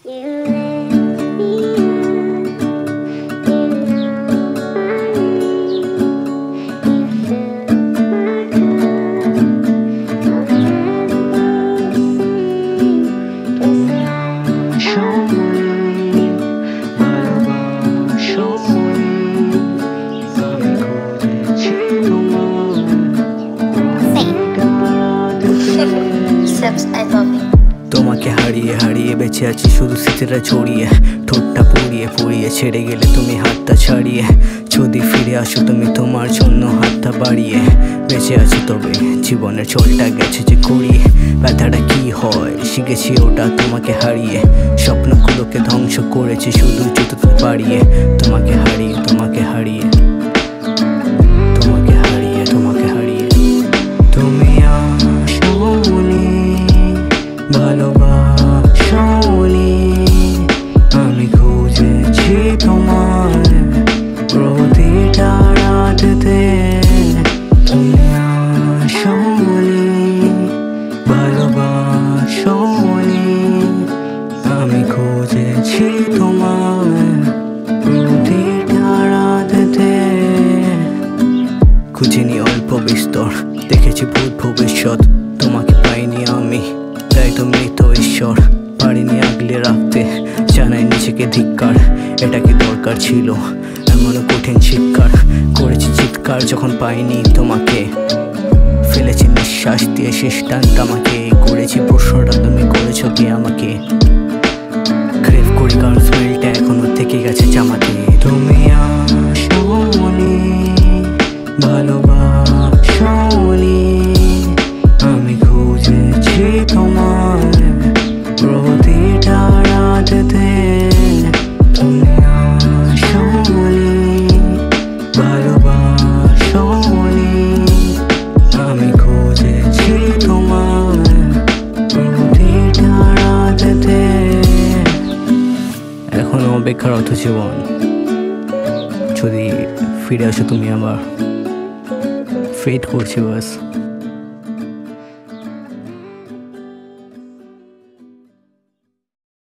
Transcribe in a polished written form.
I love you. তোমাকে হারিয়ে হারিয়ে বেঁচে আছি শুধু স্মৃতিটা ছড়িয়ে, ঠোঁটটা পুড়িয়ে পুড়িয়ে ছেড়ে গেলে তুমি হাতটা ছাড়িয়ে। যদি ফিরে আসো তুমি তোমার জন্য হাতটা বাড়িয়ে, বেঁচে আছি তবে জীবনের চলটা গেছে যে করিয়ে। ব্যথাটা কি হয় শিখেছি ওটা তোমাকে হারিয়ে, স্বপ্নগুলোকে ধ্বংস করেছি শুধু জুতোতে বাড়িয়ে। তোমাকে হারিয়ে তোমাকে হারিয়ে তোমাকে হারিয়ে তোমাকে হারিয়ে তুমি আসোনি, ভালোবাসোনি, আমি খুঁজেছি তোমার প্রতিটা রাতে। তুমি আসোনি, ভালোবাসোনি, আমি খুঁজেছি তোমার প্রতিটা রাতে। খুঁজিনি অল্প বিস্তর, দেখেছি ভূত ভবিষ্যৎ, তোমাকে পাইনি আমি তাই তো মৃত ঈশ্বর। পারিনি আগলে রাখতে, জানাই নিজেকে ধিক্কার, এটা কি দরকার ছিল এমন কঠিন শিক্ষার। করেছি চিৎকার যখন পাইনি তোমাকে, ফেলেছি নিঃশ্বাস দিয়ে শেষ টানটা আমাকে। করেছি প্রশ্নটা তুমি করেছো কি আমাকে, ক্রেভ করি কারণ স্মেলটা এখনো থেকে গেছে জামাতে। তুমি আসোনি, ভালোবাসোনি, আমি খুঁজেছি তোমার প্রতিটা রাতে। তুমি আসোনি, ভালোবাসোনি, আমি খুঁজেছি তোমার প্রতিটা রাতে। এখনো অপেক্ষারত জীবন, যদি ফিরে আসো তুমি আবার, ফেট করছি বাস।